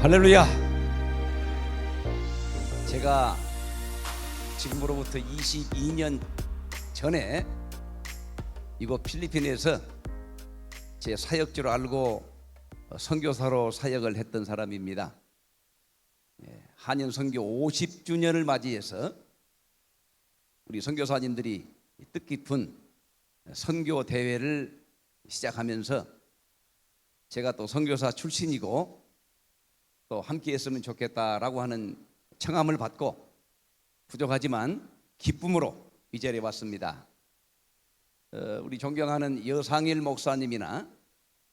할렐루야. 제가 지금으로부터 22년 전에 이곳 필리핀에서 제 사역지로 알고 선교사로 사역을 했던 사람입니다. 한인 선교 50주년을 맞이해서 우리 선교사님들이 뜻깊은 선교 대회를 시작하면서 제가 또 선교사 출신이고 또 함께 했으면 좋겠다라고 하는 청함을 받고 부족하지만 기쁨으로 이 자리에 왔습니다. 우리 존경하는 여상일 목사님이나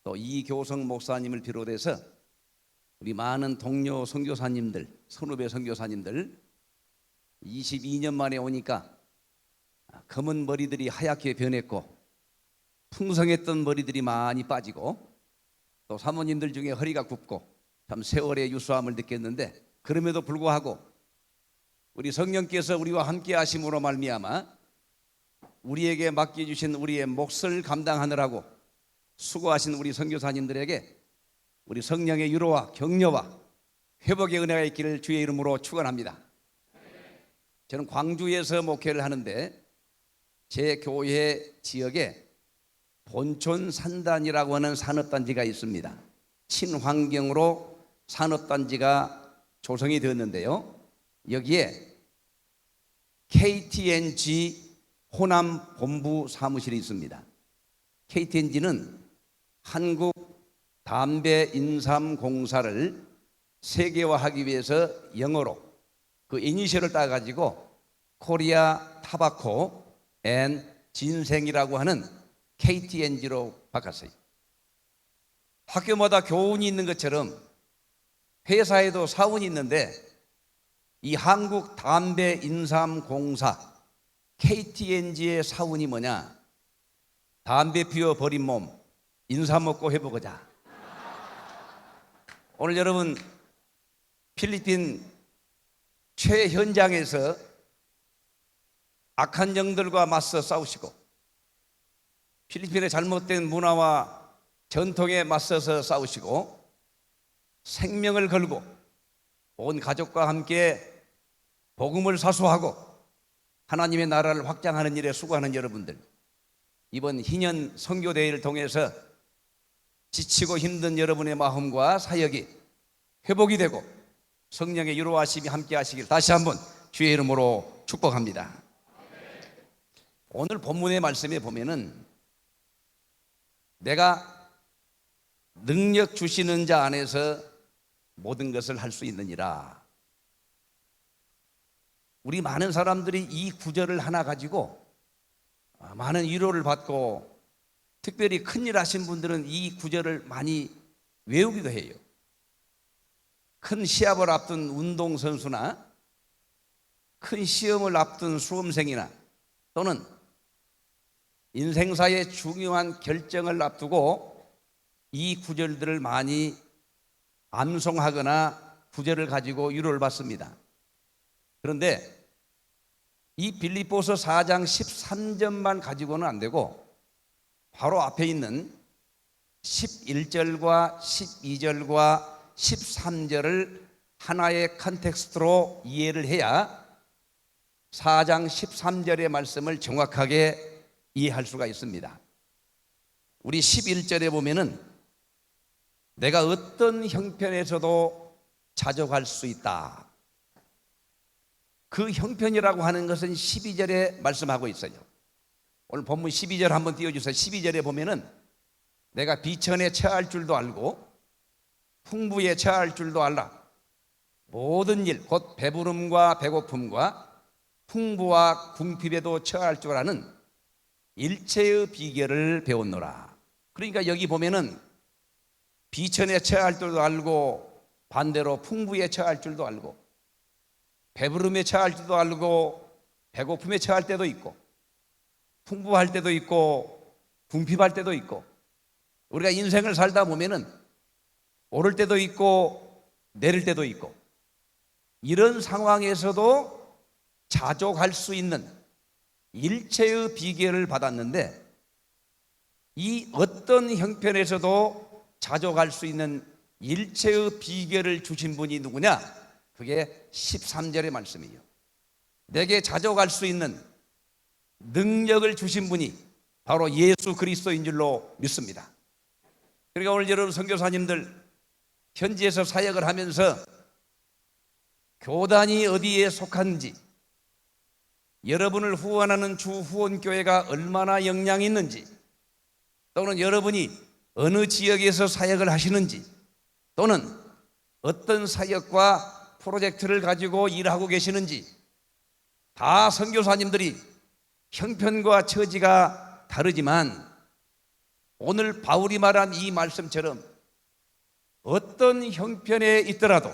또 이교성 목사님을 비롯해서 우리 많은 동료 선교사님들, 선후배 선교사님들 22년 만에 오니까 검은 머리들이 하얗게 변했고 풍성했던 머리들이 많이 빠지고 또 사모님들 중에 허리가 굽고 참 세월의 유수함을 느꼈는데, 그럼에도 불구하고 우리 성령께서 우리와 함께 하심으로 말미암아 우리에게 맡겨주신 우리의 몫을 감당하느라고 수고하신 우리 선교사님들에게 우리 성령의 위로와 격려와 회복의 은혜가 있기를 주의 이름으로 축원합니다. 저는 광주에서 목회를 하는데 제 교회 지역에 본촌 산단이라고 하는 산업단지가 있습니다. 친환경으로 산업단지가 조성이 되었는데요, 여기에 KTNG 호남 본부 사무실이 있습니다. KTNG는 한국 담배 인삼 공사를 세계화하기 위해서 영어로 그 이니셜을 따가지고 코리아 타바코 앤 진생이라고 하는 KTNG로 바꿨어요. 학교마다 교훈이 있는 것처럼 회사에도 사원이 있는데 이 한국 담배 인삼 공사 KTNG의 사원이 뭐냐? 담배 피워 버린 몸 인삼 먹고 해보고자. 오늘 여러분 필리핀 최현장에서 악한 영들과 맞서 싸우시고 필리핀의 잘못된 문화와 전통에 맞서서 싸우시고 생명을 걸고 온 가족과 함께 복음을 사수하고 하나님의 나라를 확장하는 일에 수고하는 여러분들, 이번 희년 선교대회를 통해서 지치고 힘든 여러분의 마음과 사역이 회복이 되고 성령의 위로하심이 함께 하시길 다시 한번 주의 이름으로 축복합니다. 오늘 본문의 말씀에 보면은 내가 능력 주시는 자 안에서 모든 것을 할 수 있느니라. 우리 많은 사람들이 이 구절을 하나 가지고 많은 위로를 받고, 특별히 큰일 하신 분들은 이 구절을 많이 외우기도 해요. 큰 시합을 앞둔 운동선수나 큰 시험을 앞둔 수험생이나 또는 인생사의 중요한 결정을 앞두고 이 구절들을 많이 암송하거나 구절을 가지고 위로를 받습니다. 그런데 이 빌립보서 4장 13절만 가지고는 안 되고 바로 앞에 있는 11절과 12절과 13절을 하나의 컨텍스트로 이해를 해야 4장 13절의 말씀을 정확하게 이해할 수가 있습니다. 우리 11절에 보면은 내가 어떤 형편에서도 자족할 수 있다. 그 형편이라고 하는 것은 12절에 말씀하고 있어요. 오늘 본문 12절 한번 띄워주세요. 12절에 보면은 내가 비천에 처할 줄도 알고 풍부에 처할 줄도 알라. 모든 일 곧 배부름과 배고픔과 풍부와 궁핍에도 처할 줄 아는 일체의 비결을 배웠노라. 그러니까 여기 보면은 비천에 처할 줄도 알고 반대로 풍부에 처할 줄도 알고 배부름에 처할 줄도 알고 배고픔에 처할 때도 있고 풍부할 때도 있고 궁핍할 때도 있고, 우리가 인생을 살다 보면은 오를 때도 있고 내릴 때도 있고, 이런 상황에서도 자족할 수 있는 일체의 비결을 받았는데 이 어떤 형편에서도 자족할 수 있는 일체의 비결을 주신 분이 누구냐? 그게 13절의 말씀이에요. 내게 자족할 수 있는 능력을 주신 분이 바로 예수 그리스도인 줄로 믿습니다. 그러니까 오늘 여러분 선교사님들 현지에서 사역을 하면서 교단이 어디에 속한지, 여러분을 후원하는 주 후원교회가 얼마나 영향이 있는지, 또는 여러분이 어느 지역에서 사역을 하시는지, 또는 어떤 사역과 프로젝트를 가지고 일하고 계시는지, 다 선교사님들이 형편과 처지가 다르지만 오늘 바울이 말한 이 말씀처럼 어떤 형편에 있더라도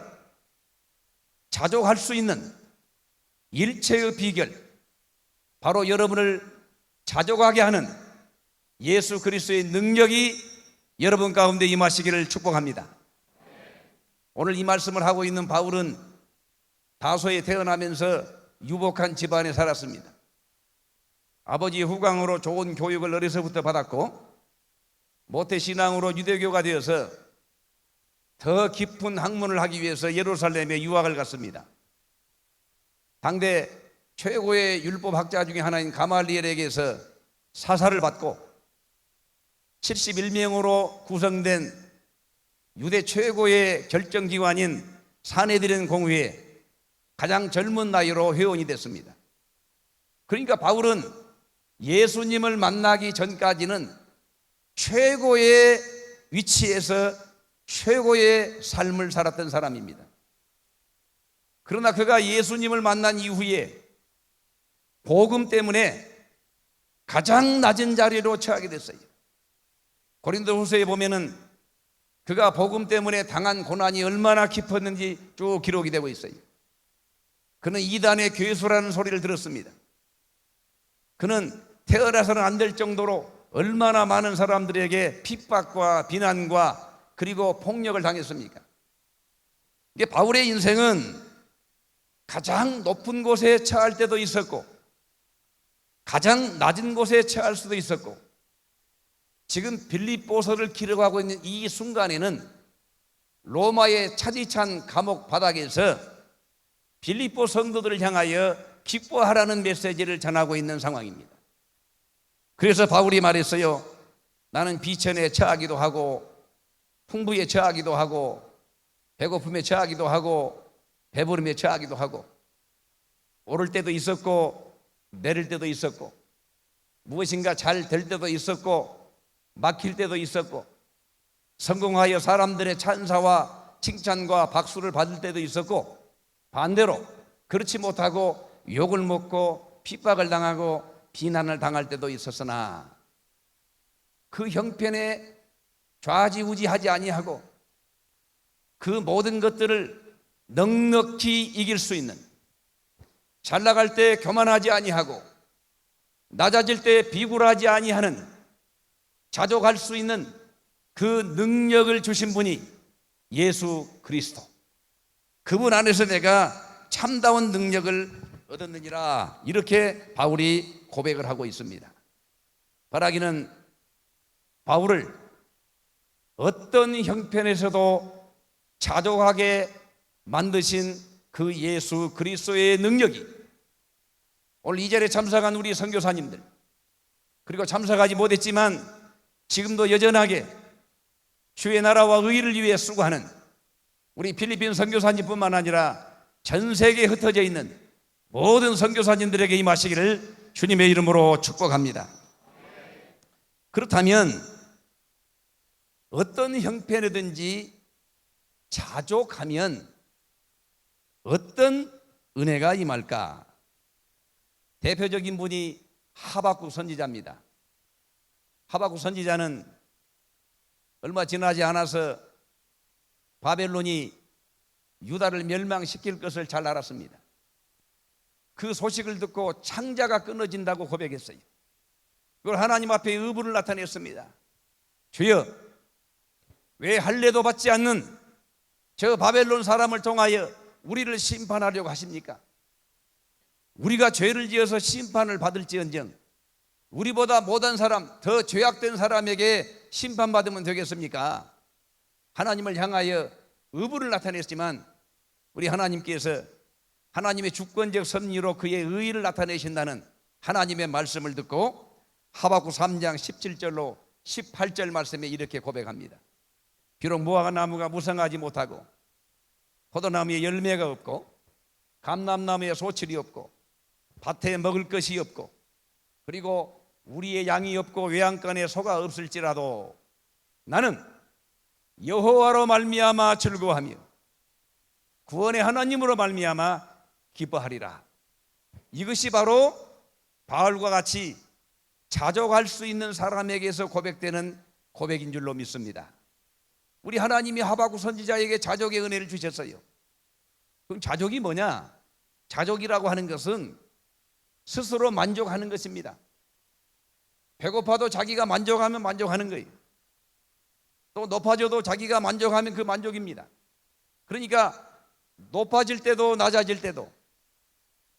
자족할 수 있는 일체의 비결, 바로 여러분을 자족하게 하는 예수 그리스도의 능력이 여러분 가운데 임하시기를 축복합니다. 오늘 이 말씀을 하고 있는 바울은 다소에 태어나면서 유복한 집안에 살았습니다. 아버지 후광으로 좋은 교육을 어려서부터 받았고 모태신앙으로 유대교가 되어서 더 깊은 학문을 하기 위해서 예루살렘에 유학을 갔습니다. 당대 최고의 율법학자 중에 하나인 가말리엘에게서 사사를 받고 71명으로 구성된 유대 최고의 결정기관인 사내들인 공회에 가장 젊은 나이로 회원이 됐습니다. 그러니까 바울은 예수님을 만나기 전까지는 최고의 위치에서 최고의 삶을 살았던 사람입니다. 그러나 그가 예수님을 만난 이후에 복음 때문에 가장 낮은 자리로 처하게 됐어요. 고린도후서에 보면은 그가 복음 때문에 당한 고난이 얼마나 깊었는지 쭉 기록이 되고 있어요. 그는 이단의 괴수라는 소리를 들었습니다. 그는 태어나서는 안 될 정도로 얼마나 많은 사람들에게 핍박과 비난과 그리고 폭력을 당했습니까? 이게 바울의 인생은 가장 높은 곳에 처할 때도 있었고 가장 낮은 곳에 처할 수도 있었고, 지금 빌립보서를 기록하고 있는 이 순간에는 로마의 차디찬 감옥 바닥에서 빌립보 성도들을 향하여 기뻐하라는 메시지를 전하고 있는 상황입니다. 그래서 바울이 말했어요. 나는 비천에 처하기도 하고 풍부에 처하기도 하고 배고픔에 처하기도 하고 배부름에 처하기도 하고 오를 때도 있었고 내릴 때도 있었고 무엇인가 잘 될 때도 있었고 막힐 때도 있었고 성공하여 사람들의 찬사와 칭찬과 박수를 받을 때도 있었고 반대로 그렇지 못하고 욕을 먹고 핍박을 당하고 비난을 당할 때도 있었으나 그 형편에 좌지우지하지 아니하고 그 모든 것들을 넉넉히 이길 수 있는, 잘 나갈 때 교만하지 아니하고 낮아질 때 비굴하지 아니하는, 자족할 수 있는 그 능력을 주신 분이 예수 그리스도, 그분 안에서 내가 참다운 능력을 얻었느니라, 이렇게 바울이 고백을 하고 있습니다. 바라기는 바울을 어떤 형편에서도 자족하게 만드신 그 예수 그리스도의 능력이 오늘 이 자리에 참석한 우리 선교사님들, 그리고 참석하지 못했지만 지금도 여전하게 주의 나라와 의를 위해 수고하는 우리 필리핀 선교사님뿐만 아니라 전 세계에 흩어져 있는 모든 선교사님들에게 임하시기를 주님의 이름으로 축복합니다. 그렇다면 어떤 형편이든지 자족하면 어떤 은혜가 임할까? 대표적인 분이 하박국 선지자입니다. 하박국 선지자는 얼마 지나지 않아서 바벨론이 유다를 멸망시킬 것을 잘 알았습니다. 그 소식을 듣고 창자가 끊어진다고 고백했어요. 그걸 하나님 앞에 의문을 나타냈습니다. 주여, 왜 할례도 받지 않는 저 바벨론 사람을 통하여 우리를 심판하려고 하십니까? 우리가 죄를 지어서 심판을 받을지언정 우리보다 못한 사람, 더 죄악된 사람에게 심판받으면 되겠습니까? 하나님을 향하여 의부를 나타냈지만 우리 하나님께서 하나님의 주권적 섭리로 그의 의의를 나타내신다는 하나님의 말씀을 듣고 하박국 3장 17절로 18절 말씀에 이렇게 고백합니다. 비록 무화과나무가 무성하지 못하고 포도나무에 열매가 없고 감람나무에 소출이 없고 밭에 먹을 것이 없고 그리고 우리의 양이 없고 외양간에 소가 없을지라도 나는 여호와로 말미암아 즐거워하며 구원의 하나님으로 말미암아 기뻐하리라. 이것이 바로 바울과 같이 자족할 수 있는 사람에게서 고백되는 고백인 줄로 믿습니다. 우리 하나님이 하박국 선지자에게 자족의 은혜를 주셨어요. 그럼 자족이 뭐냐? 자족이라고 하는 것은 스스로 만족하는 것입니다. 배고파도 자기가 만족하면 만족하는 거예요. 또 높아져도 자기가 만족하면 그 만족입니다. 그러니까 높아질 때도 낮아질 때도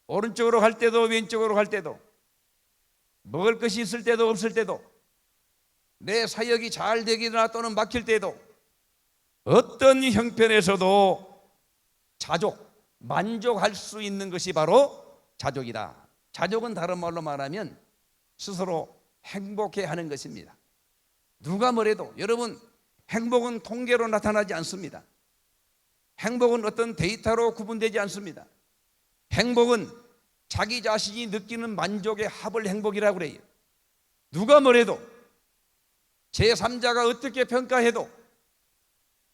오른쪽으로 갈 때도 왼쪽으로 갈 때도 먹을 것이 있을 때도 없을 때도 내 사역이 잘 되기나 또는 막힐 때도 어떤 형편에서도 만족할 수 있는 것이 바로 자족이다. 자족은 다른 말로 말하면 스스로 행복해하는 것입니다. 누가 뭐래도 여러분, 행복은 통계로 나타나지 않습니다. 행복은 어떤 데이터로 구분되지 않습니다. 행복은 자기 자신이 느끼는 만족의 합을 행복이라고 그래요. 누가 뭐래도 제3자가 어떻게 평가해도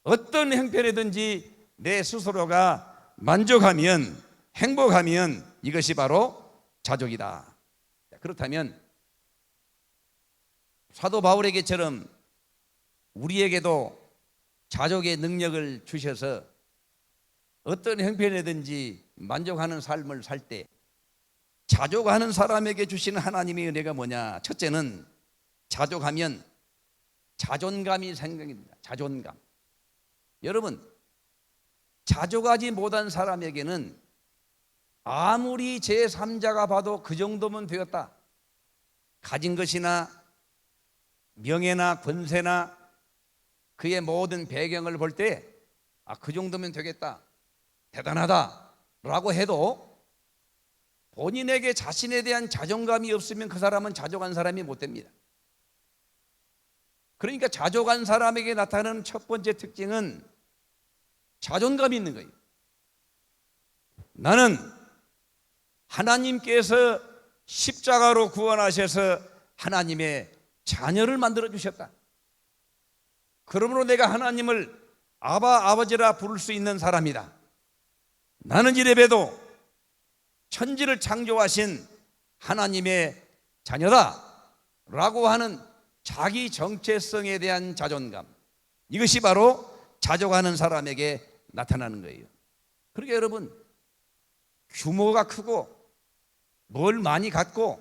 어떤 형편이든지 내 스스로가 만족하면 행복하면 이것이 바로 자족이다. 그렇다면 사도 바울에게처럼 우리에게도 자족의 능력을 주셔서 어떤 형편이든지 만족하는 삶을 살 때 자족하는 사람에게 주시는 하나님의 은혜가 뭐냐? 첫째는 자족하면 자존감이 생깁니다. 자존감. 여러분, 자족하지 못한 사람에게는 아무리 제3자가 봐도 그 정도면 되었다. 가진 것이나 명예나 권세나 그의 모든 배경을 볼 때 그 정도면 되겠다, 대단하다 라고 해도 본인에게 자신에 대한 자존감이 없으면 그 사람은 자족한 사람이 못 됩니다. 그러니까 자족한 사람에게 나타나는 첫 번째 특징은 자존감이 있는 거예요. 나는 하나님께서 십자가로 구원하셔서 하나님의 자녀를 만들어 주셨다. 그러므로 내가 하나님을 아버지라 부를 수 있는 사람이다. 나는 이래봬도 천지를 창조하신 하나님의 자녀다 라고 하는 자기 정체성에 대한 자존감, 이것이 바로 자족하는 사람에게 나타나는 거예요. 그러니까 여러분, 규모가 크고 뭘 많이 갖고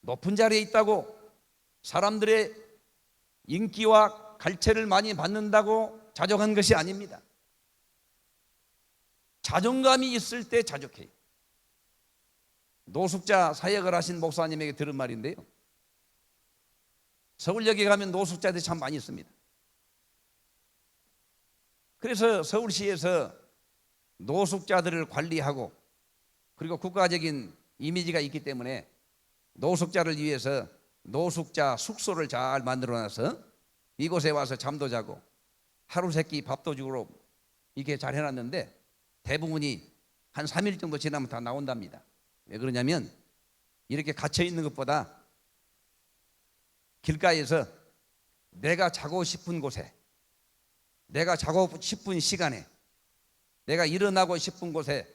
높은 자리에 있다고 사람들의 인기와 갈채를 많이 받는다고 자족한 것이 아닙니다. 자존감이 있을 때 자족해요. 노숙자 사역을 하신 목사님에게 들은 말인데요, 서울역에 가면 노숙자들이 참 많이 있습니다. 그래서 서울시에서 노숙자들을 관리하고 그리고 국가적인 이미지가 있기 때문에 노숙자를 위해서 노숙자 숙소를 잘 만들어놔서 이곳에 와서 잠도 자고 하루 세끼 밥도 주고 이렇게 잘 해놨는데 대부분이 한 3일 정도 지나면 다 나온답니다. 왜 그러냐면 이렇게 갇혀 있는 것보다 길가에서 내가 자고 싶은 곳에, 내가 자고 싶은 시간에, 내가 일어나고 싶은 곳에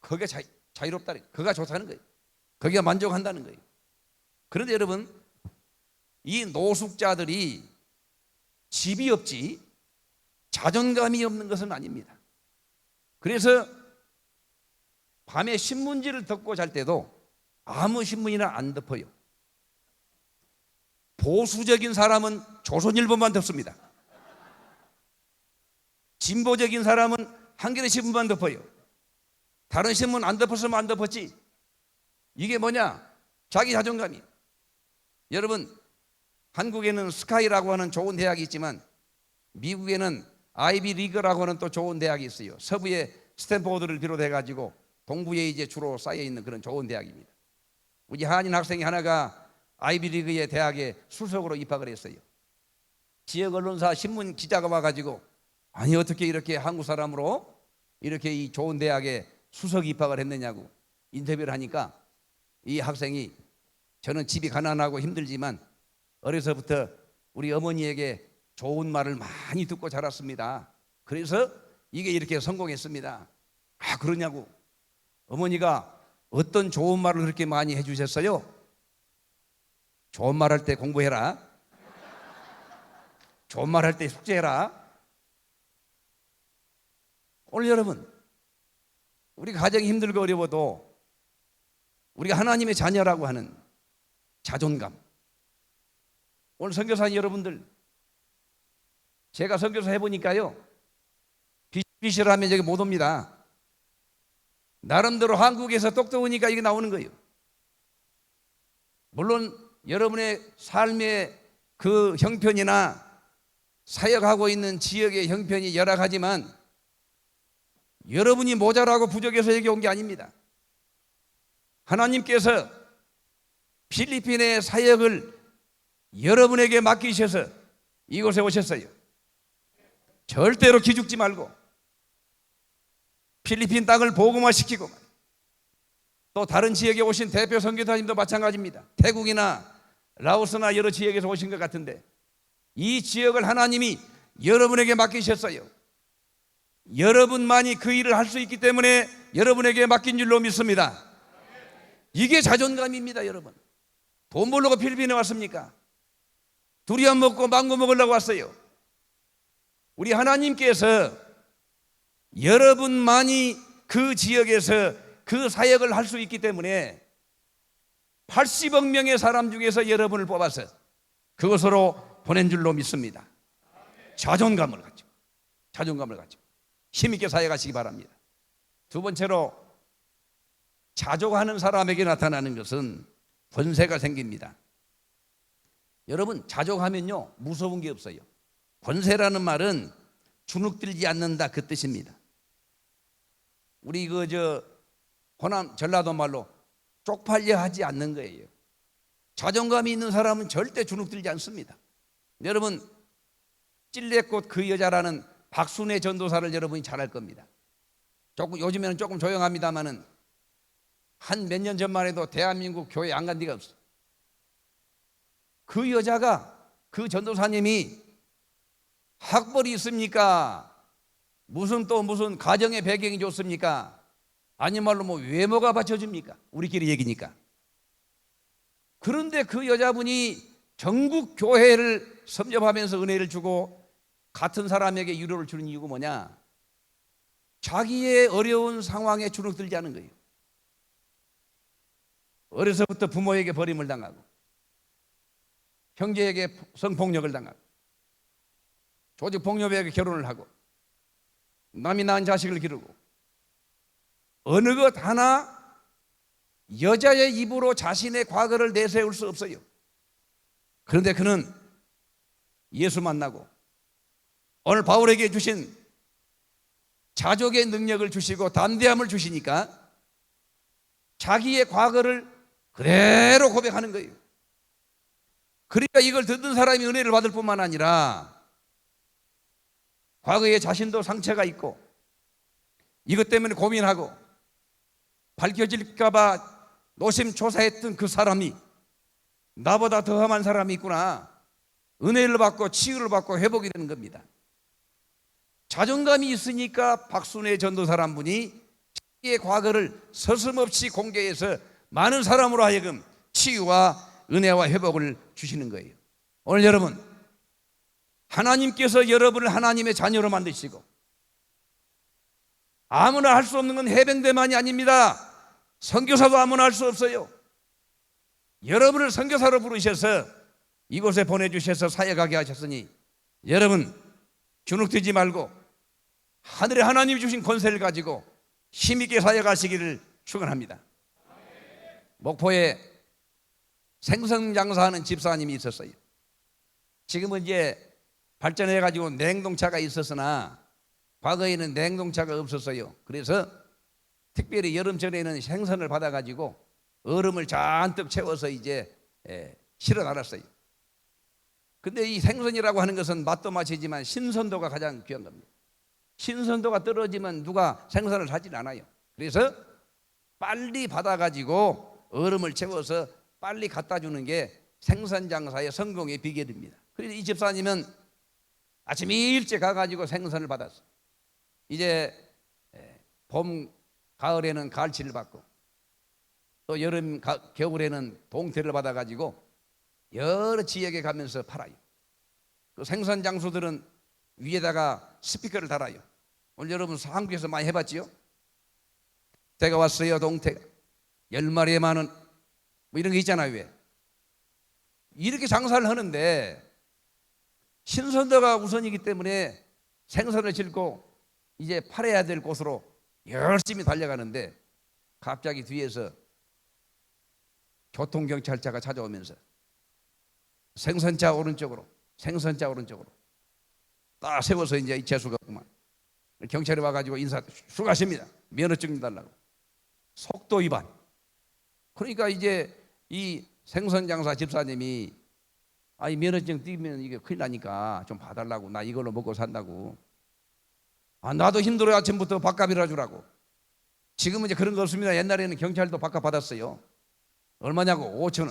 거기가 자유롭다, 그가 좋다는 거예요. 거기가 만족한다는 거예요. 그런데 여러분, 이 노숙자들이 집이 없지 자존감이 없는 것은 아닙니다. 그래서 밤에 신문지를 덮고 잘 때도 아무 신문이나 안 덮어요. 보수적인 사람은 조선일보만 덮습니다. 진보적인 사람은 한겨레 신문만 덮어요. 다른 신문 안 덮었으면 안 덮었지. 이게 뭐냐? 자기 자존감이. 여러분, 한국에는 스카이라고 하는 좋은 대학이 있지만 미국에는 아이비 리그라고 하는 또 좋은 대학이 있어요. 서부의 스탠포드를 비롯해 가지고 동부에 이제 주로 쌓여 있는 그런 좋은 대학입니다. 우리 한인 학생이 하나가 아이비 리그의 대학에 수석으로 입학을 했어요. 지역 언론사 신문 기자가 와가지고 아니 어떻게 이렇게 한국 사람으로 이렇게 이 좋은 대학에 수석 입학을 했느냐고 인터뷰를 하니까 이 학생이 저는 집이 가난하고 힘들지만 어려서부터 우리 어머니에게 좋은 말을 많이 듣고 자랐습니다. 그래서 이게 이렇게 성공했습니다. 아, 그러냐고. 어머니가 어떤 좋은 말을 그렇게 많이 해주셨어요? 좋은 말 할 때 공부해라. 좋은 말 할 때 숙제해라. 오늘 여러분, 우리 가정이 힘들고 어려워도 우리가 하나님의 자녀라고 하는 자존감. 오늘 선교사님 여러분들, 제가 선교사 해보니까요, 빛을 하면 여기 못 옵니다. 나름대로 한국에서 똑똑하니까 이게 나오는 거예요. 물론 여러분의 삶의 그 형편이나 사역하고 있는 지역의 형편이 열악하지만 여러분이 모자라고 부족해서 여기 온 게 아닙니다. 하나님께서 필리핀의 사역을 여러분에게 맡기셔서 이곳에 오셨어요. 절대로 기죽지 말고 필리핀 땅을 복음화시키고 또 다른 지역에 오신 대표 선교사님도 마찬가지입니다. 태국이나 라오스나 여러 지역에서 오신 것 같은데 이 지역을 하나님이 여러분에게 맡기셨어요. 여러분만이 그 일을 할 수 있기 때문에 여러분에게 맡긴 줄로 믿습니다. 이게 자존감입니다. 여러분, 돈 벌려고 필리핀에 왔습니까? 두리안 먹고 망고 먹으려고 왔어요. 우리 하나님께서 여러분만이 그 지역에서 그 사역을 할 수 있기 때문에 80억 명의 사람 중에서 여러분을 뽑아서 그것으로 보낸 줄로 믿습니다. 자존감을 가지고 힘있게 사역하시기 바랍니다. 두 번째로, 자족하는 사람에게 나타나는 것은 권세가 생깁니다. 여러분, 자족하면요 무서운 게 없어요. 권세라는 말은 주눅들지 않는다 그 뜻입니다. 우리 호남 전라도 말로 쪽팔려 하지 않는 거예요. 자존감이 있는 사람은 절대 주눅들지 않습니다. 여러분, 찔레꽃 그 여자라는 박순애 전도사를 여러분이 잘 알 겁니다. 요즘에는 조금 조용합니다만은 한 몇 년 전만 해도 대한민국 교회 안 간 데가 없어요. 그 여자가, 그 전도사님이 학벌이 있습니까? 무슨 가정의 배경이 좋습니까? 아니 말로 외모가 받쳐줍니까? 우리끼리 얘기니까. 그런데 그 여자분이 전국 교회를 섭렵하면서 은혜를 주고 같은 사람에게 위로를 주는 이유가 뭐냐? 자기의 어려운 상황에 주눅들지 않은 거예요. 어려서부터 부모에게 버림을 당하고 형제에게 성폭력을 당하고 조직폭력에게 결혼을 하고 남이 낳은 자식을 기르고 어느 것 하나 여자의 입으로 자신의 과거를 내세울 수 없어요. 그런데 그는 예수 만나고 오늘 바울에게 주신 자족의 능력을 주시고 담대함을 주시니까 자기의 과거를 그대로 고백하는 거예요. 그러니까 이걸 듣는 사람이 은혜를 받을 뿐만 아니라 과거에 자신도 상처가 있고 이것 때문에 고민하고 밝혀질까 봐 노심초사했던 그 사람이 나보다 더 험한 사람이 있구나, 은혜를 받고 치유를 받고 회복이 되는 겁니다. 자존감이 있으니까 박순애 전도사란 분이 자기의 과거를 서슴없이 공개해서 많은 사람으로 하여금 치유와 은혜와 회복을 주시는 거예요. 오늘 여러분, 하나님께서 여러분을 하나님의 자녀로 만드시고 아무나 할 수 없는 건 해병대만이 아닙니다. 선교사도 아무나 할 수 없어요. 여러분을 선교사로 부르셔서 이곳에 보내주셔서 사역하게 하셨으니 여러분 주눅들지 말고 하늘에 하나님이 주신 권세를 가지고 힘있게 사역하시기를 축원합니다. 목포에 생선장사하는 집사님이 있었어요. 지금은 이제 발전해 가지고 냉동차가 있었으나 과거에는 냉동차가 없었어요. 그래서 특별히 여름철에는 생선을 받아 가지고 얼음을 잔뜩 채워서 이제 실어 달았어요. 근데 이 생선이라고 하는 것은 맛도 맛이지만 신선도가 가장 귀한 겁니다. 신선도가 떨어지면 누가 생선을 사질 않아요. 그래서 빨리 받아 가지고 얼음을 채워서 빨리 갖다 주는 게 생선 장사의 성공의 비결입니다. 그래서 이 집사님은 아침 일찍 가가지고 생선을 받았어. 이제 봄, 가을에는 갈치를 받고 또 여름, 겨울에는 동태를 받아가지고 여러 지역에 가면서 팔아요. 그 생선 장수들은 위에다가 스피커를 달아요. 오늘 여러분 한국에서 많이 해봤지요? 때가 왔어요, 동태가 10마리에 10,000원 뭐 이런 게 있잖아요. 왜? 이렇게 장사를 하는데 신선도가 우선이기 때문에 생선을 싣고 이제 팔아야 될 곳으로 열심히 달려가는데 갑자기 뒤에서 교통경찰차가 찾아오면서 생선차 오른쪽으로 딱 세워서 이제 이 재수가 없구만. 경찰이 와가지고 인사 수고하십니다. 면허증 달라고. 속도 위반. 그러니까 이제 이 생선장사 집사님이 이 면허증 띄면 이게 큰일 나니까 좀 봐달라고. 나 이걸로 먹고 산다고. 나도 힘들어요. 아침부터 밥값이라 주라고. 지금은 이제 그런 거 없습니다. 옛날에는 경찰도 밥값 받았어요. 얼마냐고? 5,000원.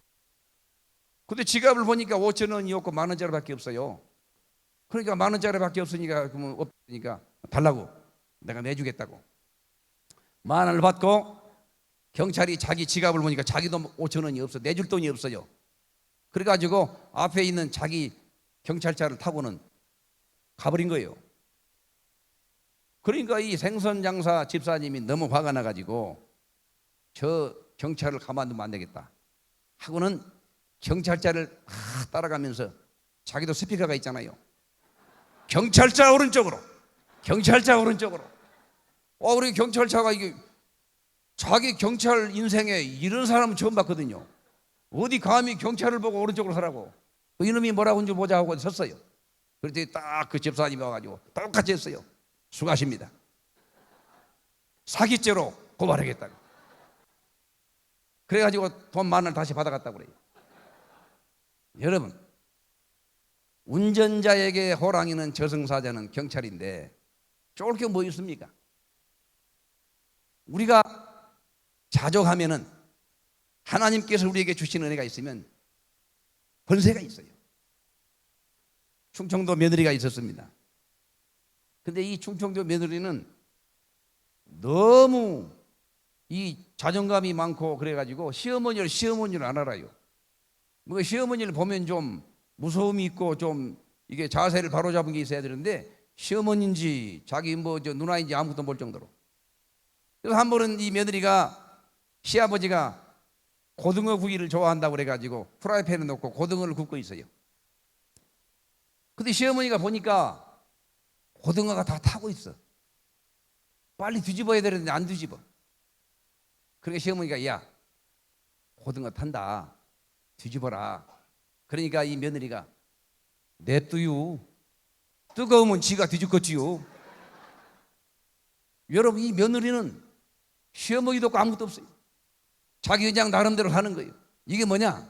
근데 지갑을 보니까 5,000원이 없고 10,000원짜리밖에 없어요. 그러니까 10,000원짜리밖에 없으니까 그러면 없으니까 달라고. 내가 내주겠다고. 10,000원을 받고 경찰이 자기 지갑을 보니까 자기도 5,000원이 없어. 내줄 돈이 없어요. 그래가지고 앞에 있는 자기 경찰차를 타고는 가버린 거예요. 그러니까 이 생선장사 집사님이 너무 화가 나가지고 저 경찰을 가만두면 안 되겠다 하고는 경찰차를 따라가면서 자기도 스피커가 있잖아요. 경찰차 오른쪽으로. 우리 경찰차가 이게 자기 경찰 인생에 이런 사람은 처음 봤거든요. 어디 감히 경찰을 보고 오른쪽으로 서라고. 이놈이 뭐라고 하는지 보자 하고 섰어요. 그랬더니 딱 그 집사님이 와가지고 똑같이 했어요. 수고하십니다. 사기죄로 고발하겠다고. 그래가지고 돈 10,000원 다시 받아갔다고 그래요. 여러분, 운전자에게 호랑이는 저승사자는 경찰인데 좋을 게 뭐 있습니까? 우리가 자족하면은 하나님께서 우리에게 주신 은혜가 있으면 권세가 있어요. 충청도 며느리가 있었습니다. 근데 이 충청도 며느리는 너무 이 자존감이 많고 그래가지고 시어머니를 안 알아요. 뭐 시어머니를 보면 좀 무서움이 있고 좀 이게 자세를 바로잡은 게 있어야 되는데 시어머니인지 자기 뭐 저 누나인지 아무것도 모를 정도로. 그래서 한 번은 이 며느리가 시아버지가 고등어 구이를 좋아한다고 그래가지고 프라이팬에 넣고 고등어를 굽고 있어요. 근데 시어머니가 보니까 고등어가 다 타고 있어. 빨리 뒤집어야 되는데 안 뒤집어. 그러니까 시어머니가 야 고등어 탄다 뒤집어라. 그러니까 이 며느리가 냅두유 뜨거우면 지가 뒤집겠지요. 여러분 이 며느리는 시어머니도 없고 아무것도 없어요. 자기 그냥 나름대로 사는 거예요. 이게 뭐냐?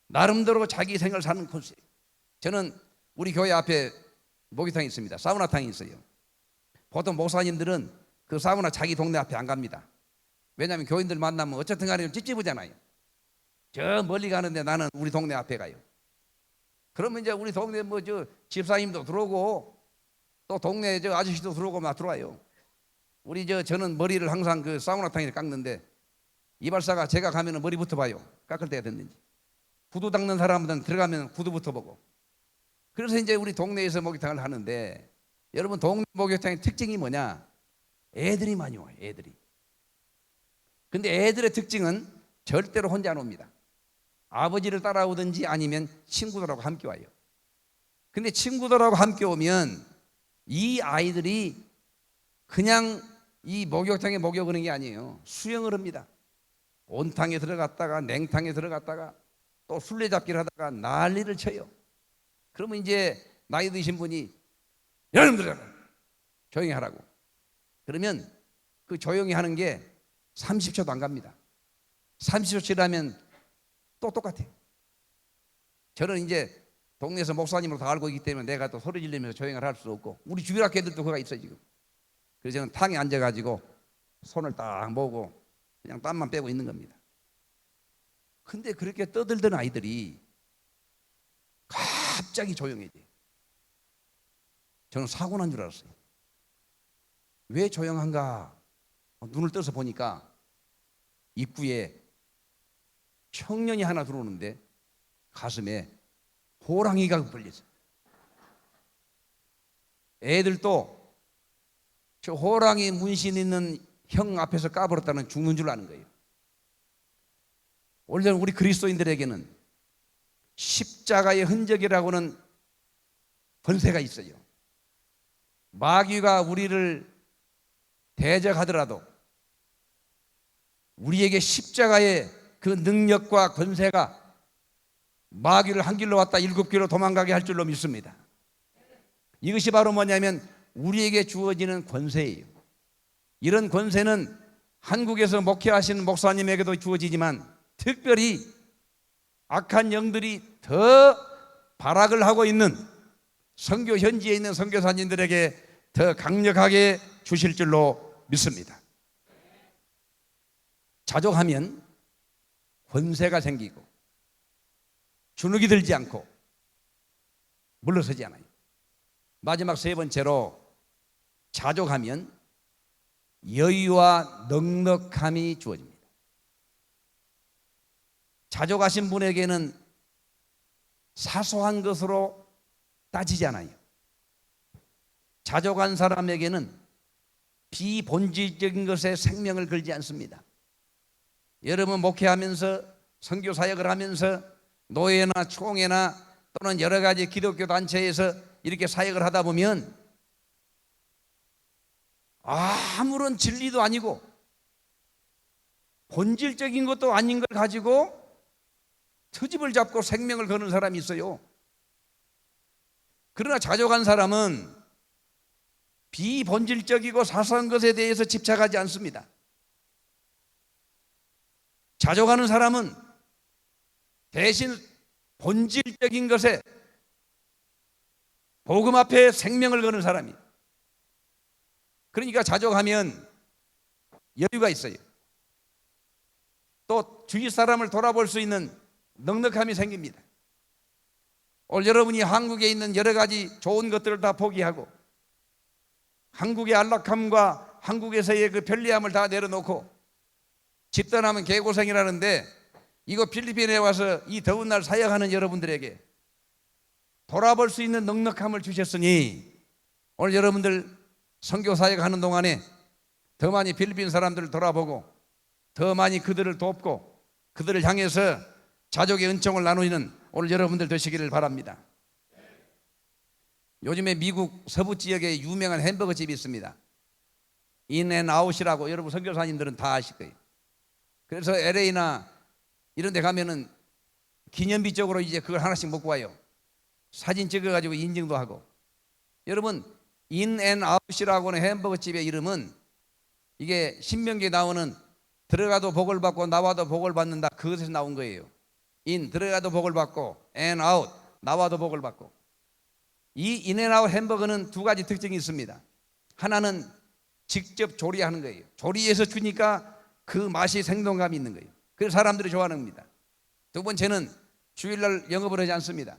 나름대로 자기 생활을 사는 코스예요. 저는 우리 교회 앞에 목욕탕이 있습니다. 사우나탕이 있어요. 보통 목사님들은 그 사우나 자기 동네 앞에 안 갑니다. 왜냐하면 교인들 만나면 어쨌든 간에 좀 찝찝하잖아요. 저 멀리 가는데 나는 우리 동네 앞에 가요. 그러면 이제 우리 동네 뭐 저 집사님도 들어오고 또 동네 저 아저씨도 들어오고 막 들어와요. 저는 머리를 항상 그 사우나탕에 깎는데 이발사가 제가 가면은 머리부터 봐요. 깎을 때가 됐는지. 구두 닦는 사람들은 들어가면 구두부터 보고. 그래서 이제 우리 동네에서 목욕탕을 하는데 여러분 동네 목욕탕의 특징이 뭐냐? 애들이 많이 와요. 애들이. 근데 애들의 특징은 절대로 혼자 안 옵니다. 아버지를 따라오든지 아니면 친구들하고 함께 와요. 근데 친구들하고 함께 오면 이 아이들이 그냥 이 목욕탕에 목욕하는 게 아니에요. 수영을 합니다. 온탕에 들어갔다가 냉탕에 들어갔다가 또 술래잡기를 하다가 난리를 쳐요. 그러면 이제 나이 드신 분이 여러분들 조용히 하라고 그러면 그 조용히 하는 게 30초도 안 갑니다. 30초 지나면 또 똑같아요. 저는 이제 동네에서 목사님으로 다 알고 있기 때문에 내가 또 소리 지르면서 조용히 할 수 없고 우리 주일학교들도 그가 있어요 지금. 그래서 저는 탕에 앉아가지고 손을 딱 모으고 그냥 땀만 빼고 있는 겁니다. 근데 그렇게 떠들던 아이들이 갑자기 조용해져요. 저는 사고 난 줄 알았어요. 왜 조용한가? 눈을 떠서 보니까 입구에 청년이 하나 들어오는데 가슴에 호랑이가 걸렸어요. 애들도 저 호랑이 문신 있는 형 앞에서 까불었다는 죽는 줄 아는 거예요. 원래 우리 그리스도인들에게는 십자가의 흔적이라고는 권세가 있어요. 마귀가 우리를 대적하더라도 우리에게 십자가의 그 능력과 권세가 마귀를 한 길로 왔다 일곱 길로 도망가게 할 줄로 믿습니다. 이것이 바로 뭐냐면 우리에게 주어지는 권세예요. 이런 권세는 한국에서 목회하시는 목사님에게도 주어지지만 특별히 악한 영들이 더 발악을 하고 있는 선교 현지에 있는 선교사님들에게 더 강력하게 주실 줄로 믿습니다. 자족하면 권세가 생기고 주눅이 들지 않고 물러서지 않아요. 마지막 세 번째로 자족하면 여유와 넉넉함이 주어집니다. 자족하신 분에게는 사소한 것으로 따지지 않아요. 자족한 사람에게는 비본질적인 것에 생명을 걸지 않습니다. 여러분 목회하면서 선교 사역을 하면서 노예나 총회나 또는 여러 가지 기독교 단체에서 이렇게 사역을 하다 보면 아무런 진리도 아니고 본질적인 것도 아닌 걸 가지고 트집을 잡고 생명을 거는 사람이 있어요. 그러나 자족한 사람은 비본질적이고 사소한 것에 대해서 집착하지 않습니다. 자족하는 사람은 대신 본질적인 것에 복음 앞에 생명을 거는 사람이에요. 그러니까 자족하면 여유가 있어요. 또 주위 사람을 돌아볼 수 있는 넉넉함이 생깁니다. 오늘 여러분이 한국에 있는 여러 가지 좋은 것들을 다 포기하고 한국의 안락함과 한국에서의 그 편리함을 다 내려놓고 집떠나면 개고생이라는데 이거 필리핀에 와서 이 더운 날 사역하는 여러분들에게 돌아볼 수 있는 넉넉함을 주셨으니 오늘 여러분들 선교 사역하는 동안에 더 많이 필리핀 사람들을 돌아보고 더 많이 그들을 돕고 그들을 향해서 자족의 은총을 나누는 오늘 여러분들 되시기를 바랍니다. 요즘에 미국 서부 지역에 유명한 햄버거 집이 있습니다. 인앤아웃이라고 여러분 선교사님들은 다 아실 거예요. 그래서 LA나 이런 데 가면은 기념비적으로 이제 그걸 하나씩 먹고 와요. 사진 찍어가지고 인증도 하고. 여러분 인앤아웃이라고 하는 햄버거 집의 이름은 이게 신명기에 나오는 들어가도 복을 받고 나와도 복을 받는다 그것에서 나온 거예요. 인 들어가도 복을 받고 앤 아웃 나와도 복을 받고. 이 인앤아웃 햄버거는 두 가지 특징이 있습니다. 하나는 직접 조리하는 거예요. 조리해서 주니까 그 맛이 생동감이 있는 거예요. 그래서 사람들이 좋아하는 겁니다. 두 번째는 주일날 영업을 하지 않습니다.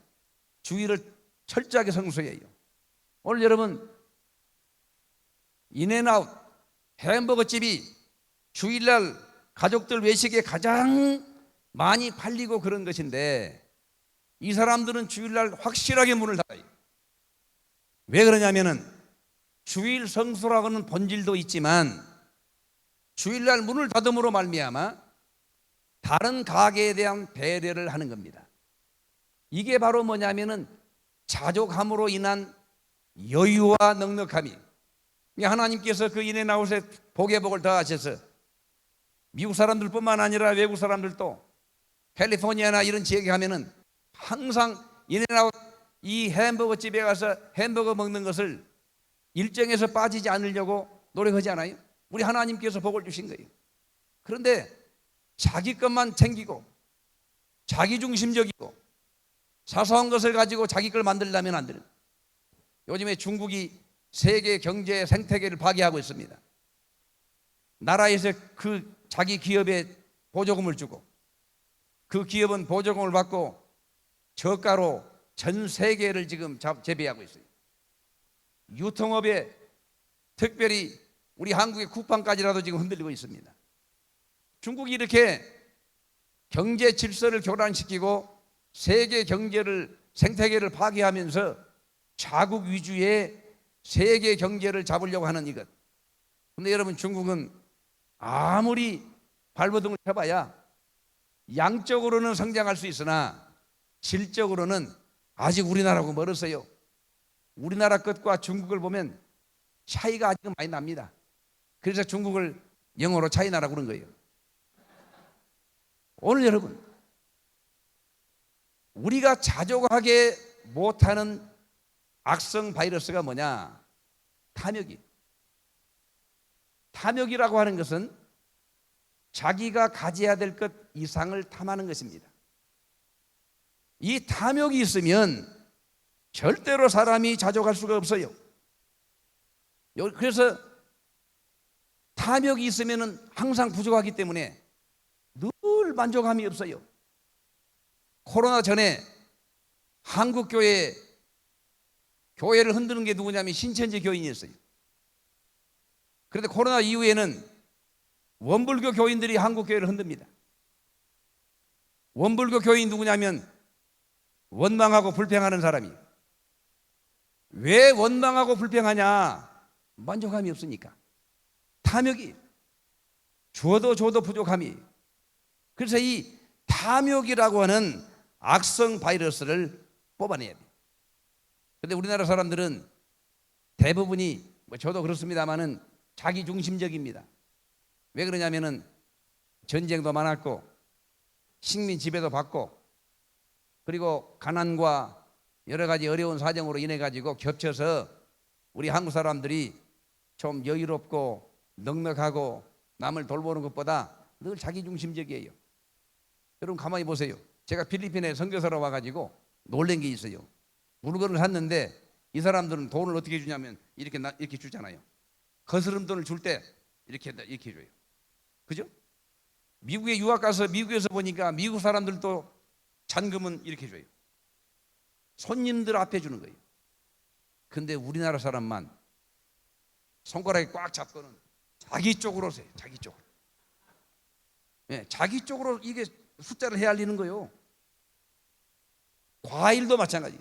주일을 철저하게 성수해요. 오늘 여러분 인앤아웃 햄버거 집이 주일날 가족들 외식에 가장 많이 팔리고 그런 것인데 이 사람들은 주일날 확실하게 문을 닫아요. 왜 그러냐면은 주일 성수라고는 본질도 있지만 주일날 문을 닫음으로 말미암아 다른 가게에 대한 배려를 하는 겁니다. 이게 바로 뭐냐면은 자족함으로 인한 여유와 넉넉함이 하나님께서 그 인앤아웃에 복의 복을 더하셔서 미국 사람들뿐만 아니라 외국 사람들도 캘리포니아나 이런 지역에 가면은 항상 인앤아웃 이 햄버거 집에 가서 햄버거 먹는 것을 일정에서 빠지지 않으려고 노력하지 않아요? 우리 하나님께서 복을 주신 거예요. 그런데 자기 것만 챙기고 자기중심적이고 사소한 것을 가지고 자기 걸 만들려면 안 돼요. 요즘에 중국이 세계 경제 생태계를 파괴하고 있습니다. 나라에서 그 자기 기업에 보조금을 주고 그 기업은 보조금을 받고 저가로 전 세계를 지금 재배하고 있어요. 유통업에 특별히 우리 한국의 쿠팡까지라도 지금 흔들리고 있습니다. 중국이 이렇게 경제 질서를 교란시키고 세계 경제를 생태계를 파괴하면서 자국 위주의 세계 경제를 잡으려고 하는 이것. 그런데 여러분, 중국은 아무리 발버둥을 펴봐야 양적으로는 성장할 수 있으나 질적으로는 아직 우리나라하고 멀었어요. 우리나라 것과 중국을 보면 차이가 아직은 많이 납니다. 그래서 중국을 영어로 차이나라고 그런 거예요. 오늘 여러분, 우리가 자족하게 못하는 악성 바이러스가 뭐냐? 탐욕이라고 하는 것은 자기가 가져야 될 것 이상을 탐하는 것입니다. 이 탐욕이 있으면 절대로 사람이 자족할 수가 없어요. 그래서 탐욕이 있으면 항상 부족하기 때문에 늘 만족함이 없어요. 코로나 전에 한국 교회를 흔드는 게 누구냐면 신천지 교인이었어요. 그런데 코로나 이후에는 원불교 교인들이 한국 교회를 흔듭니다. 원불교 교인 누구냐면 원망하고 불평하는 사람이에요. 왜 원망하고 불평하냐? 만족함이 없으니까. 탐욕이 줘도 부족함이. 그래서 이 탐욕이라고 하는 악성 바이러스를 뽑아내야 돼요. 그런데 우리나라 사람들은 대부분이, 저도 그렇습니다만은 자기중심적입니다. 왜 그러냐면은 전쟁도 많았고 식민 지배도 받고 그리고 가난과 여러 가지 어려운 사정으로 인해 가지고 겹쳐서 우리 한국 사람들이 좀 여유롭고 넉넉하고 남을 돌보는 것보다 늘 자기중심적이에요. 여러분 가만히 보세요. 제가 필리핀에 선교사로 와가지고 놀란 게 있어요. 물건을 샀는데 이 사람들은 돈을 어떻게 주냐면 이렇게 주잖아요. 거스름 돈을 줄 때 이렇게 줘요. 그죠? 미국에 유학 가서 미국에서 보니까 미국 사람들도 잔금은 이렇게 줘요. 손님들 앞에 주는 거예요. 근데 우리나라 사람만 손가락에 꽉 잡고는 자기 쪽으로 세요. 자기 쪽으로. 네, 자기 쪽으로 이게 숫자를 헤아리는 거예요. 과일도 마찬가지.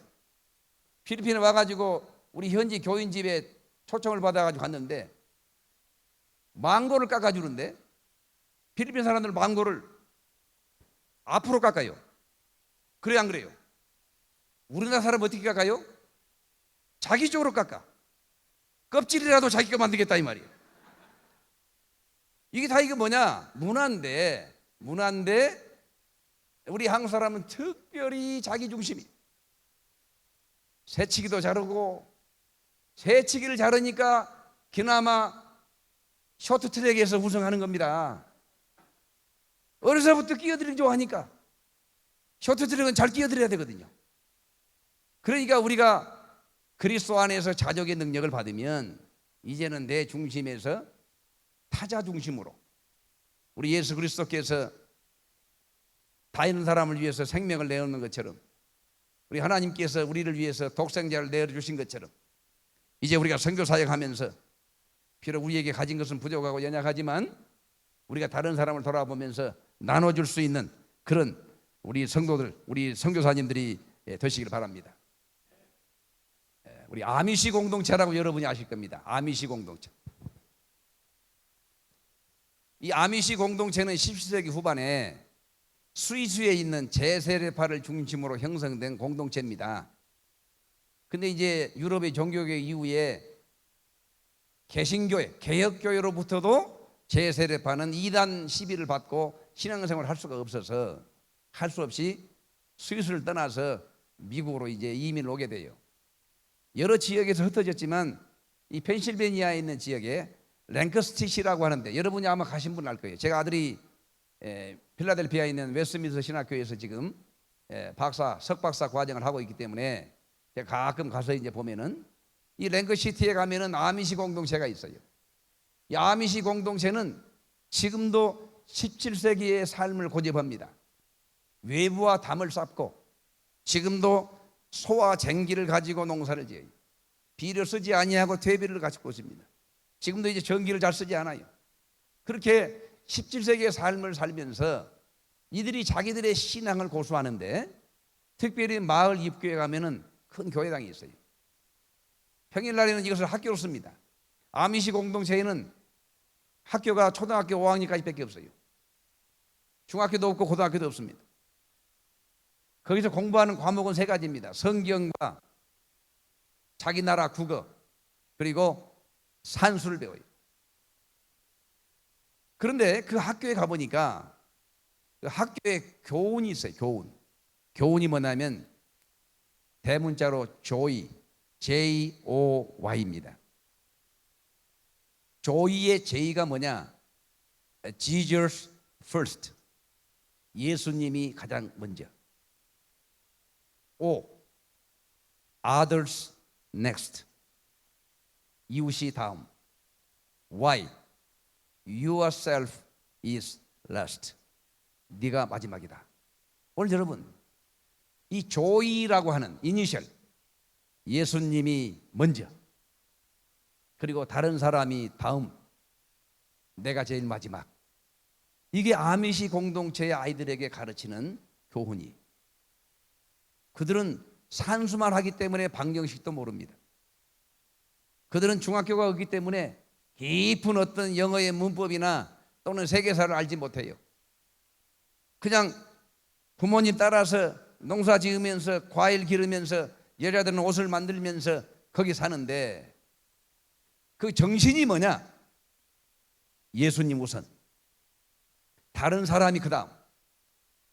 필리핀에 와가지고 우리 현지 교인 집에 초청을 받아가지고 갔는데 망고를 깎아주는데 필리핀 사람들 망고를 앞으로 깎아요. 그래 안 그래요? 우리나라 사람 어떻게 깎아요? 자기 쪽으로 깎아. 껍질이라도 자기가 만들겠다 이 말이에요. 이게 다 이게 뭐냐? 문화인데 우리 한국 사람은 특별히 자기 중심이. 새치기도 잘하고 새치기를 잘하니까 그나마 쇼트트랙에서 우승하는 겁니다. 어려서부터 끼어들기 좋아하니까. 쇼트트랙은 잘 끼어들어야 되거든요. 그러니까 우리가 그리스도 안에서 자족의 능력을 받으면 이제는 내 중심에서 타자 중심으로 우리 예수 그리스도께서 다 있는 사람을 위해서 생명을 내놓는 것처럼 우리 하나님께서 우리를 위해서 독생자를 내어주신 것처럼 이제 우리가 선교 사역하면서 비록 우리에게 가진 것은 부족하고 연약하지만 우리가 다른 사람을 돌아보면서 나눠줄 수 있는 그런 우리 성도들, 우리 선교사님들이 되시길 바랍니다. 우리 아미시 공동체라고 여러분이 아실 겁니다. 아미시 공동체. 이 아미시 공동체는 17세기 후반에 스위스에 있는 제세례파를 중심으로 형성된 공동체입니다. 근데 이제 유럽의 종교개혁 이후에 개신교회, 개혁교회로부터도 제세례파는 이단 시비를 받고 신앙생활을 할 수가 없어서 할 수 없이 스위스를 떠나서 미국으로 이제 이민을 오게 돼요. 여러 지역에서 흩어졌지만 이 펜실베니아에 있는 지역에 랭커스티시라고 하는데, 여러분이 아마 가신 분 알 거예요. 제가 아들이 필라델피아에 있는 웨스트민스터 신학교에서 지금 석박사 과정을 하고 있기 때문에 제가 가끔 가서 이제 보면은 이 랭커시티에 가면은 아미시 공동체가 있어요. 이 아미시 공동체는 지금도 17세기의 삶을 고집합니다. 외부와 담을 쌓고 지금도 소와 쟁기를 가지고 농사를 지어요. 비를 쓰지 아니하고 퇴비를 가지고 있습니다. 지금도 이제 전기를 잘 쓰지 않아요. 그렇게 17세기의 삶을 살면서 이들이 자기들의 신앙을 고수하는데, 특별히 마을 입구에 가면은 큰 교회당이 있어요. 평일날에는 이것을 학교로 씁니다. 아미시 공동체에는 학교가 초등학교 5학년까지 밖에 없어요. 중학교도 없고 고등학교도 없습니다. 거기서 공부하는 과목은 3가지입니다. 성경과 자기 나라 국어, 그리고 산수를 배워요. 그런데 그 학교에 가보니까 그 학교에 교훈이 있어요. 교훈이 뭐냐면 대문자로 조이, J-O-Y입니다. 조이의 J가 뭐냐? Jesus first, 예수님이 가장 먼저. O, others next, 이웃이 다음. Y, yourself is last, 네가 마지막이다. 오늘 여러분, 이 조이라고 하는 이니셜, 예수님이 먼저, 그리고 다른 사람이 다음, 내가 제일 마지막, 이게 아미시 공동체의 아이들에게 가르치는 교훈이. 그들은 산수만 하기 때문에 방정식도 모릅니다. 그들은 중학교가 없기 때문에 깊은 어떤 영어의 문법이나 또는 세계사를 알지 못해요. 그냥 부모님 따라서 농사 지으면서 과일 기르면서 여자들은 옷을 만들면서 거기 사는데, 그 정신이 뭐냐? 예수님 우선, 다른 사람이 그 다음,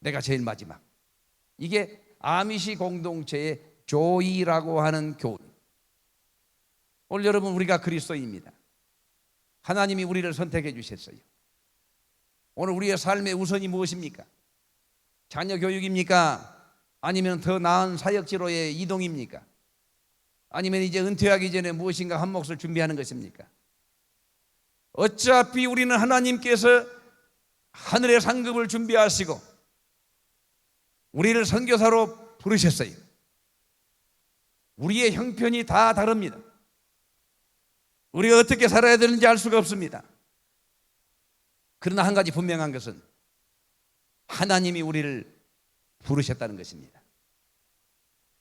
내가 제일 마지막. 이게 아미시 공동체의 조이라고 하는 교훈. 오늘 여러분, 우리가 그리스도인입니다. 하나님이 우리를 선택해 주셨어요. 오늘 우리의 삶의 우선이 무엇입니까? 자녀 교육입니까? 아니면 더 나은 사역지로의 이동입니까? 아니면 이제 은퇴하기 전에 무엇인가 한 몫을 준비하는 것입니까? 어차피 우리는 하나님께서 하늘의 상급을 준비하시고 우리를 선교사로 부르셨어요. 우리의 형편이 다 다릅니다. 우리가 어떻게 살아야 되는지 알 수가 없습니다. 그러나 한 가지 분명한 것은 하나님이 우리를 부르셨다는 것입니다.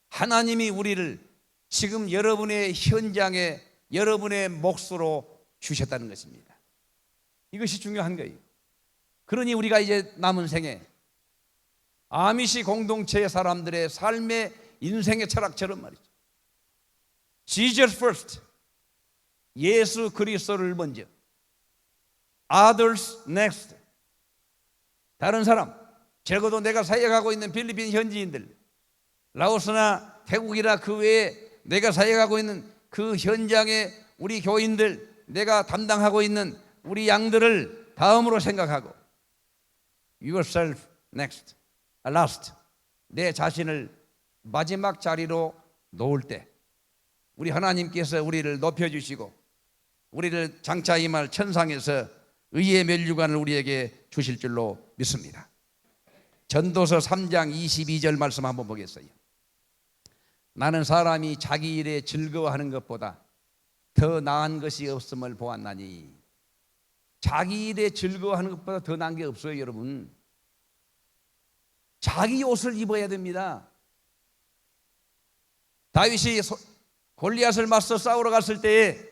하나님이 우리를 지금 여러분의 현장에 여러분의 몫으로 주셨다는 것입니다. 이것이 중요한 거예요. 그러니 우리가 이제 남은 생에 아미시 공동체의 사람들의 삶의 인생의 철학처럼 말이죠. Jesus first, 예수 그리스도를 먼저. Others next, 다른 사람. 적어도 내가 사역하고 있는 필리핀 현지인들, 라오스나 태국이나 그 외에 내가 사역하고 있는 그 현장의 우리 교인들, 내가 담당하고 있는 우리 양들을 다음으로 생각하고, yourself next, last, 내 자신을 마지막 자리로 놓을 때 우리 하나님께서 우리를 높여주시고 우리를 장차 임할 천상에서 의의 면류관을 우리에게 주실 줄로 믿습니다. 전도서 3장 22절 말씀 한번 보겠어요. 나는 사람이 자기 일에 즐거워하는 것보다 더 나은 것이 없음을 보았나니. 자기 일에 즐거워하는 것보다 더 나은 게 없어요, 여러분. 자기 옷을 입어야 됩니다. 다윗이 골리앗을 맞서 싸우러 갔을 때에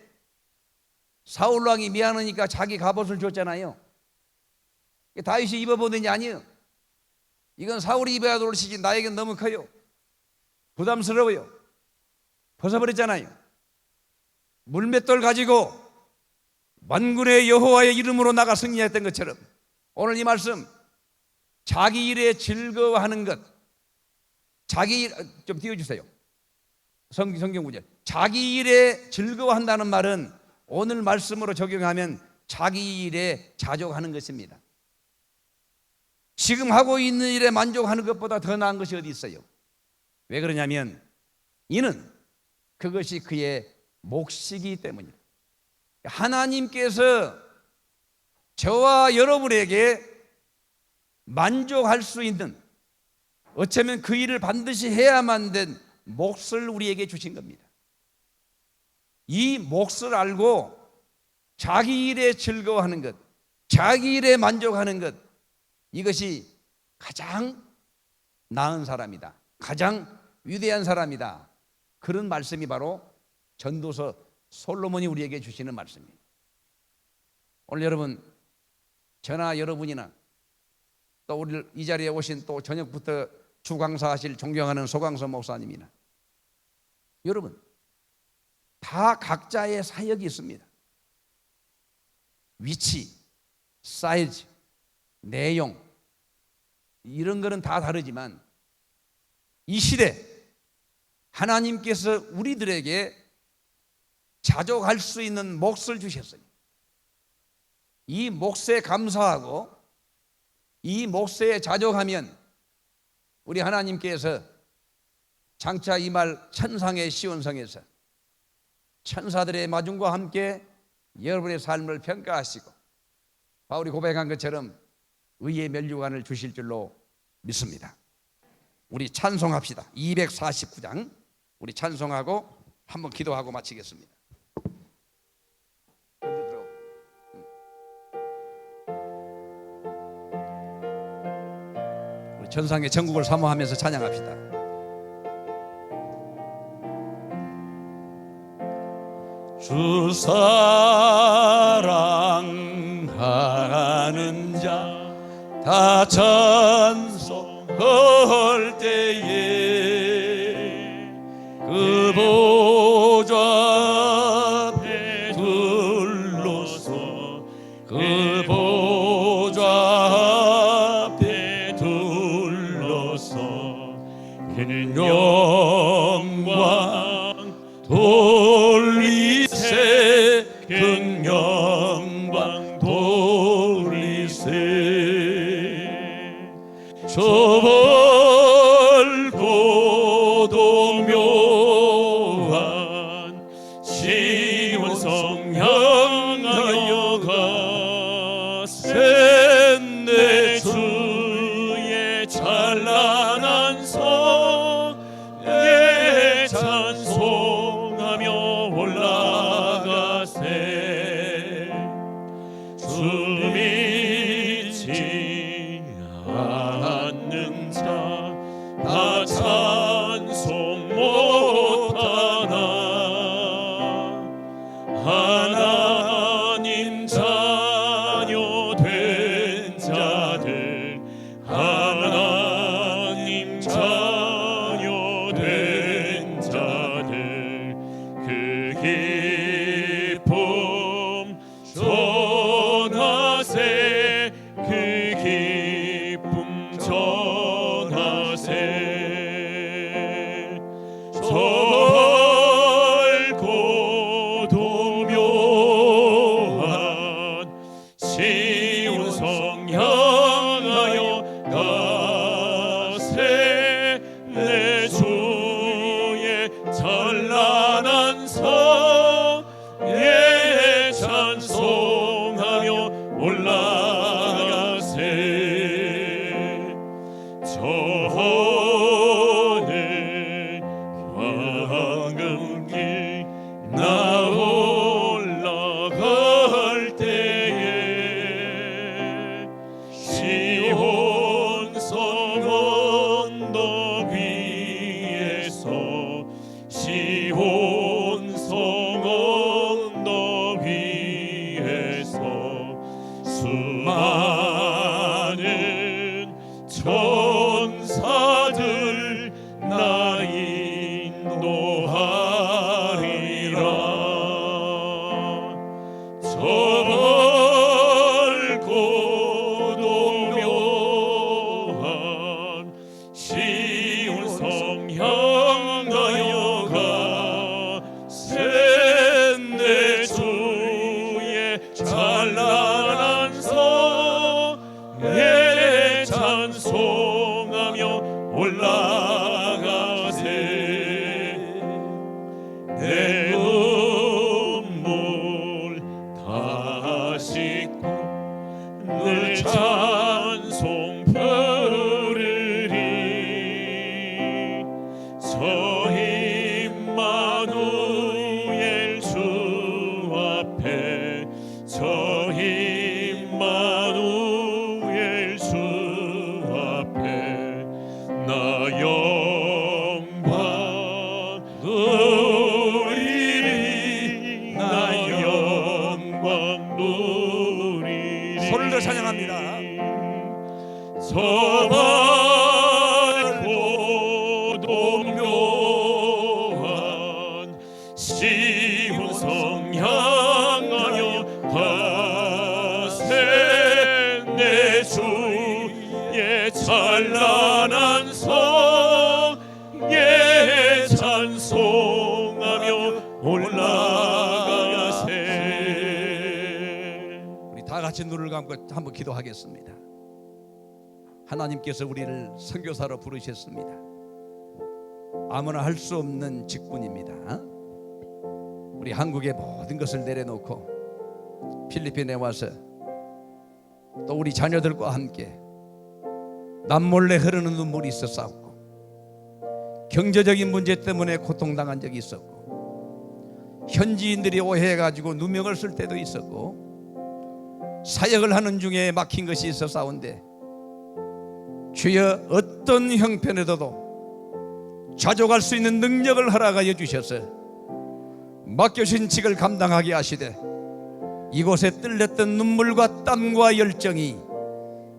사울 왕이 미안하니까 자기 갑옷을 줬잖아요. 다윗이 입어보더니 아니에요. 이건 사울이 입어야 될 옷이지 나에겐 너무 커요, 부담스러워요. 벗어버렸잖아요. 물맷돌 가지고 만군의 여호와의 이름으로 나가 승리했던 것처럼 오늘 이 말씀, 자기 일에 즐거워하는 것, 좀 띄워주세요. 성경 구절. 자기 일에 즐거워한다는 말은 오늘 말씀으로 적용하면 자기 일에 자족하는 것입니다. 지금 하고 있는 일에 만족하는 것보다 더 나은 것이 어디 있어요? 왜 그러냐면 이는 그것이 그의 몫이기 때문이에요. 하나님께서 저와 여러분에게 만족할 수 있는, 어쩌면 그 일을 반드시 해야만 된 몫을 우리에게 주신 겁니다. 이 몫을 알고 자기 일에 즐거워하는 것, 자기 일에 만족하는 것, 이것이 가장 나은 사람이다, 가장 위대한 사람이다. 그런 말씀이 바로 전도서 솔로몬이 우리에게 주시는 말씀이에요. 오늘 여러분, 저나 여러분이나 또 우리 이 자리에 오신 또 저녁부터 주강사하실 존경하는 소강서 목사님이나 여러분, 다 각자의 사역이 있습니다. 위치, 사이즈, 내용, 이런 거는 다 다르지만 이 시대 하나님께서 우리들에게 자족할 수 있는 몫을 주셨어요. 이 몫에 감사하고 이 몫에 자족하면 우리 하나님께서 장차 이 말 천상의 시온성에서 천사들의 마중과 함께 여러분의 삶을 평가하시고 바울이 고백한 것처럼 의의 면류관을 주실 줄로 믿습니다. 우리 찬송합시다. 249장 우리 찬송하고 한번 기도하고 마치겠습니다. 우리 천상의 천국을 사모하면서 찬양합시다. 주 사랑하는 자 다 찬송할 때에 그 보좌 앞에 둘러서 그 보좌 앞에 둘러서 그는 영광 돌리세 그 영광 돌리세 좁을고도 묘한 시온성 향하여 가세 내 주의 찬란한 성에 찬송하며 올라가세 주 믿지 않는 자 다 찬송 못하나 하나님 자녀 된 자들 하나님 자녀 된 자들 그 기쁨 전하세 그 기쁨 전하세 좁을고도 묘한 시온성 향하여 가세 내 주의 찬란한 성에 찬송하며 올라가세 저는 황금길 나 올라갈 때에 시온성 언덕 위에서 시온성 언덕 위에서 수많은 천사들 나 인도하리라 좁을고도 묘한 시온성 찬란한 성에 찬송하며 올라가세. 내 눈물 다 씻고 늘 찬송 부르리. 저 임마누엘 주 앞에, 저 임마누엘 주 앞에 나 영광 누리리. 나 영광 누리리. 소리를 들어 찬양합니다. 저 밝고 동묘한 시온 성 향하여 가세. 내 주의 찬란한 성에 찬송하며 올라가세. 우리 다 같이 눈을 감고 한번 기도하겠습니다. 하나님께서 우리를 선교사로 부르셨습니다. 아무나 할 수 없는 직분입니다. 우리 한국의 모든 것을 내려놓고 필리핀에 와서 또 우리 자녀들과 함께 남몰래 흐르는 눈물이 있었사옵고, 경제적인 문제 때문에 고통당한 적이 있었고, 현지인들이 오해해가지고 누명을 쓸 때도 있었고, 사역을 하는 중에 막힌 것이 있었사온데, 주여 어떤 형편에서도 자족할 수 있는 능력을 허락하여 주셔서 맡겨주신 직을 감당하게 하시되, 이곳에 뜰렸던 눈물과 땀과 열정이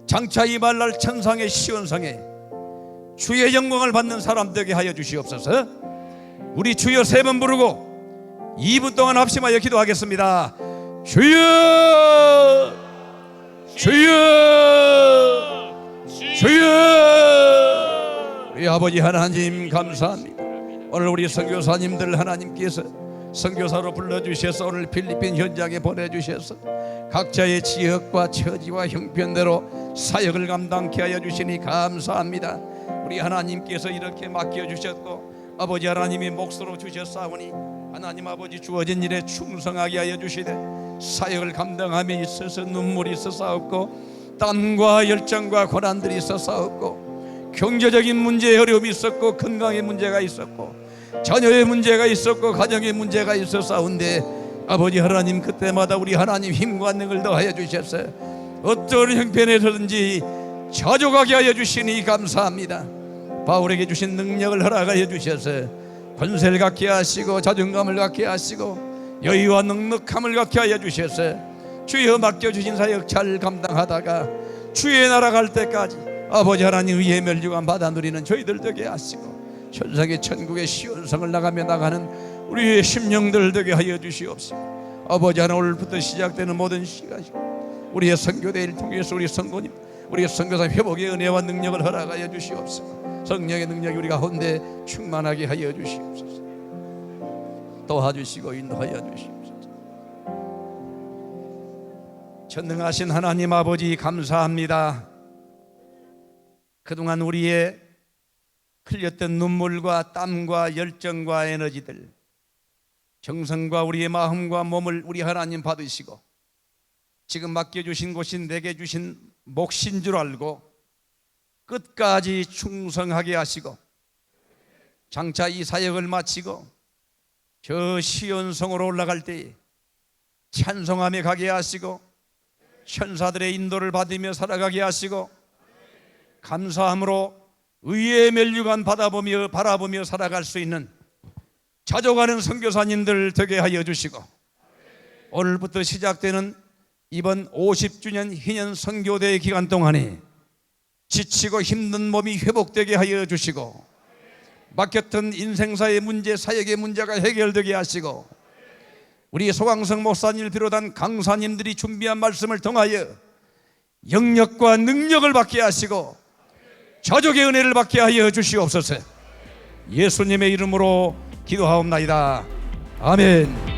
장차 이말날 천상의 시온성에 주의 영광을 받는 사람 되게 하여 주시옵소서. 우리 주여 세 번 부르고 2분 동안 합심하여 기도하겠습니다. 주여, 주여, 주여. 우리 아버지 하나님 감사합니다. 오늘 우리 선교사님들 하나님께서 선교사로 불러주셔서 오늘 필리핀 현장에 보내주셔서 각자의 지역과 처지와 형편대로 사역을 감당케 하여 주시니 감사합니다. 우리 하나님께서 이렇게 맡겨주셨고 아버지 하나님이 몫으로 주셨사오니 하나님 아버지 주어진 일에 충성하게 하여 주시되, 사역을 감당함에 있어서 눈물이 있어서없고 땀과 열정과 고난들이 있어서없고 경제적인 문제에 어려움이 있었고 건강의 문제가 있었고 자녀의 문제가 있었고 가정의 문제가 있었사온데, 아버지 하나님 그때마다 우리 하나님 힘과 능을 더하여 주셔서 어떤 형편에서든지 자족하게 하여 주시니 감사합니다. 바울에게 주신 능력을 허락하여 주셔서 권세를 갖게 하시고 자존감을 갖게 하시고 여유와 넉넉함을 갖게 하여 주셔서 주여 맡겨주신 사역 잘 감당하다가 주의 나라 갈 때까지 아버지 하나님 의의 멸류관 받아 누리는 저희들 되게 하시고 천상의 천국의 시온성을 나가며 나가는 우리의 심령들 되게 하여 주시옵시고, 아버지 하나님 오늘부터 시작되는 모든 시간 우리의 선교대회를 통해서 우리 선고님 우리의 선교사 회복의 은혜와 능력을 허락하여 주시옵소서. 성령의 능력이 우리 가운데 충만하게 하여 주시옵소서. 도와주시고 인도하여 주시옵소서. 전능하신 하나님 아버지 감사합니다. 그동안 우리의 흘렸던 눈물과 땀과 열정과 에너지들, 정성과 우리의 마음과 몸을 우리 하나님 받으시고 지금 맡겨주신 곳이 내게 주신 몫인 줄 알고 끝까지 충성하게 하시고 장차 이 사역을 마치고 저 시온성으로 올라갈 때에 찬송하며 가게 하시고 천사들의 인도를 받으며 살아가게 하시고 감사함으로 의의 멸류관 바라보며 살아갈 수 있는 자족하는 선교사님들 되게 하여 주시고, 오늘부터 시작되는 이번 50주년 희년 선교대회 기간 동안에 지치고 힘든 몸이 회복되게 하여 주시고, 막혔던 인생사의 문제, 사역의 문제가 해결되게 하시고, 우리 소강성 목사님을 비롯한 강사님들이 준비한 말씀을 통하여 영역과 능력을 받게 하시고 자족의 은혜를 받게 하여 주시옵소서. 예수님의 이름으로 기도하옵나이다. 아멘.